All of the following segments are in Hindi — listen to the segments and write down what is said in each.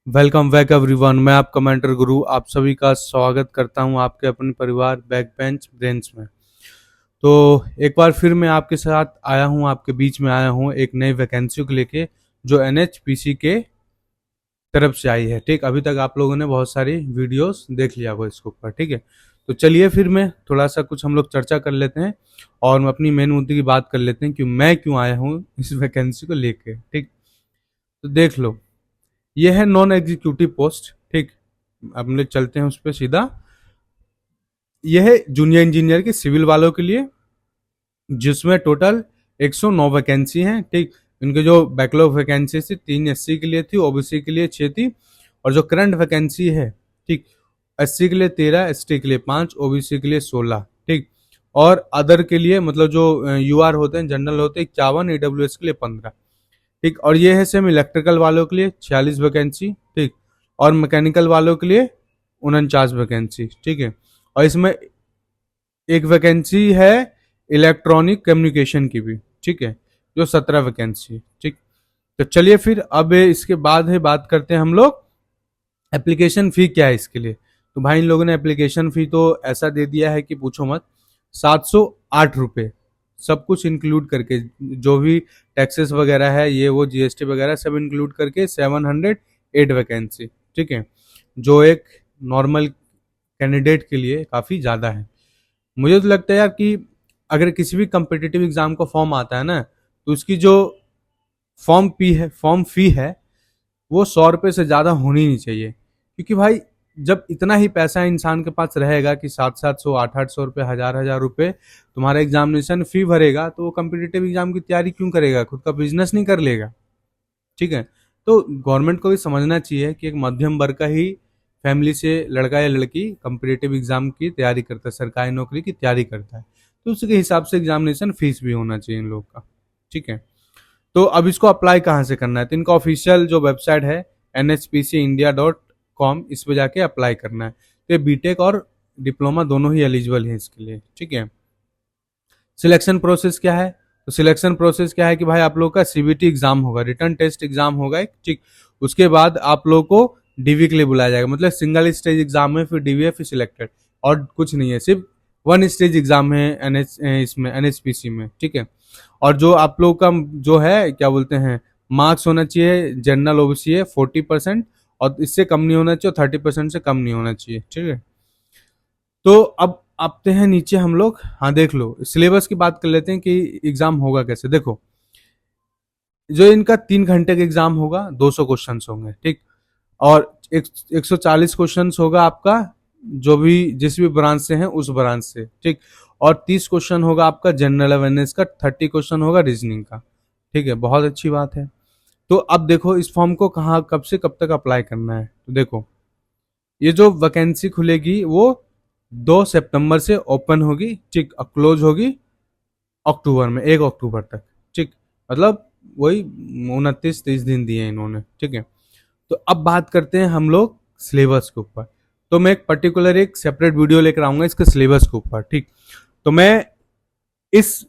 Welcome back everyone. मैं आपका मेंटर गुरु आप सभी का स्वागत करता हूं आपके अपने परिवार बैक बेंच ब्रेंच में। तो एक बार फिर मैं आपके साथ आया हूं, आपके बीच में आया हूं एक नई वैकेंसी को लेके जो एनएचपीसी के तरफ से आई है। ठीक, अभी तक आप लोगों ने बहुत सारी वीडियोस देख लिया होगा इसके ऊपर। ठीक है, तो चलिए फिर मैं थोड़ा सा कुछ हम लोग चर्चा कर लेते हैं और हम अपनी मेन मुद्दे की बात कर लेते हैं कि मैं क्यों आया हूँ इस वैकेंसी को लेके। ठीक, तो देख लो, ये है नॉन एग्जीक्यूटिव पोस्ट। ठीक, अब हम लोग चलते हैं उस पर सीधा। यह है जूनियर इंजीनियर के सिविल वालों के लिए, जिसमें टोटल 109 वैकेंसी हैं। ठीक, इनके जो बैकलॉग वैकेंसी थी 3 एससी के लिए थी, ओबीसी के लिए 6 थी, और जो करंट वैकेंसी है, ठीक, एससी के लिए 13, एसटी के लिए 5, ओबीसी के लिए 16। ठीक, और अदर के लिए मतलब जो यूआर होते हैं, जनरल होते हैं 51, ईडब्ल्यूएस के लिए 15। ठीक, और ये है सेम इलेक्ट्रिकल वालों के लिए 46 वैकेंसी। ठीक, और मैकेनिकल वालों के लिए 49 वैकेंसी। ठीक है, और इसमें एक वैकेंसी है इलेक्ट्रॉनिक कम्युनिकेशन की भी। ठीक है, जो 17 वैकेंसी। ठीक, तो चलिए फिर अब इसके बाद है बात करते हैं हम लोग एप्लीकेशन फ़ी क्या है इसके लिए। तो भाई इन लोगों ने एप्लीकेशन फ़ी तो ऐसा दे दिया है कि पूछो मत, 708 रुपये, सब कुछ इंक्लूड करके, जो भी टैक्सेस वगैरह है, ये वो जीएसटी वगैरह सब इंक्लूड करके 708 वैकेंसी। ठीक है, जो एक नॉर्मल कैंडिडेट के लिए काफ़ी ज़्यादा है। मुझे तो लगता है यार कि अगर किसी भी कम्पिटिटिव एग्जाम का फॉर्म आता है ना, तो उसकी जो फॉर्म फी है वो 100 रुपये से ज़्यादा होनी नहीं चाहिए। क्योंकि भाई जब इतना ही पैसा इंसान के पास रहेगा कि 700 800 रुपये, 1000 रुपये तुम्हारा एग्जामिनेशन फी भरेगा, तो वो कम्पिटिटिव एग्जाम की तैयारी क्यों करेगा? खुद का बिजनेस नहीं कर लेगा? ठीक है, तो गवर्नमेंट को भी समझना चाहिए कि एक मध्यम वर्ग का ही फैमिली से लड़का या लड़की कम्पिटिटिव एग्जाम की तैयारी करता है, सरकारी नौकरी की तैयारी करता है, तो उसके हिसाब से एग्जामिनेशन फीस भी होना चाहिए इन लोग का। ठीक है, तो अब इसको अप्लाई कहाँ से करना है? तो इनका ऑफिशियल जो वेबसाइट है nhpcindia.com, इस पे जाके अप्लाई करना है। तो ये बीटेक और डिप्लोमा दोनों ही एलिजिबल है इसके लिए। ठीक है, सिलेक्शन प्रोसेस क्या है? तो सिलेक्शन प्रोसेस क्या है कि भाई आप लोग का सीबीटी एग्जाम होगा, रिटर्न टेस्ट एग्जाम होगा एक। ठीक, उसके बाद आप लोग को डीवी के लिए बुलाया जाएगा, मतलब सिंगल स्टेज एग्जाम है, फिर डीवी फिर सिलेक्टेड, और कुछ नहीं है, सिर्फ 1 स्टेज एग्जाम है इसमें एनएचपीसी में। ठीक है, और जो आप लोग का जो है क्या बोलते हैं, मार्क्स होना चाहिए, जनरल ओबीसी है 40%, और इससे कम नहीं होना चाहिए, 30% से कम नहीं होना चाहिए। ठीक है, तो अब आते हैं नीचे हम लोग। हाँ देख लो, सिलेबस की बात कर लेते हैं कि एग्जाम होगा कैसे। देखो, जो इनका 3 घंटे का एग्जाम होगा, 200 क्वेश्चन होंगे। ठीक, और 140 क्वेश्चन होगा आपका जो भी जिस भी ब्रांच से है उस ब्रांच से। ठीक, और 30 क्वेश्चन होगा आपका जनरल अवेयरनेस का, 30 क्वेश्चन होगा रीजनिंग का। ठीक है, बहुत अच्छी बात है। तो अब देखो इस फॉर्म को कहाँ कब से कब तक अप्लाई करना है। तो देखो, ये जो वैकेंसी खुलेगी वो 2 सितंबर से ओपन होगी। ठीक, और क्लोज होगी अक्टूबर में, 1 अक्टूबर तक। ठीक, मतलब वही 29-30 दिन दिए इन्होंने। ठीक है, तो अब बात करते हैं हम लोग सिलेबस के ऊपर। तो मैं एक पर्टिकुलर एक सेपरेट वीडियो लेकर आऊंगा इसके सिलेबस के ऊपर। ठीक, तो मैं इस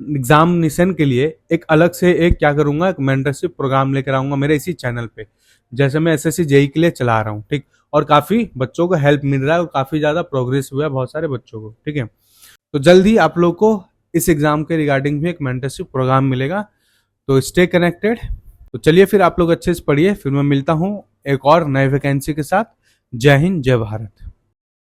एग्जामिनेशन के लिए एक अलग से एक क्या करूंगा, एक मेंटरशिप प्रोग्राम लेकर आऊंगा मेरे इसी चैनल पे, जैसे मैं एसएससी जेई के लिए चला रहा हूँ। ठीक, और काफी बच्चों को हेल्प मिल रहा है और काफी ज्यादा प्रोग्रेस हुआ है बहुत सारे बच्चों को। ठीक है, तो जल्द ही आप लोग को इस एग्जाम के रिगार्डिंग भी एक मेंटरशिप प्रोग्राम मिलेगा, तो स्टे कनेक्टेड। तो चलिए फिर आप लोग अच्छे से पढ़िए, फिर मैं मिलता हूँ एक और नए वैकेंसी के साथ। जय हिंद, जय भारत।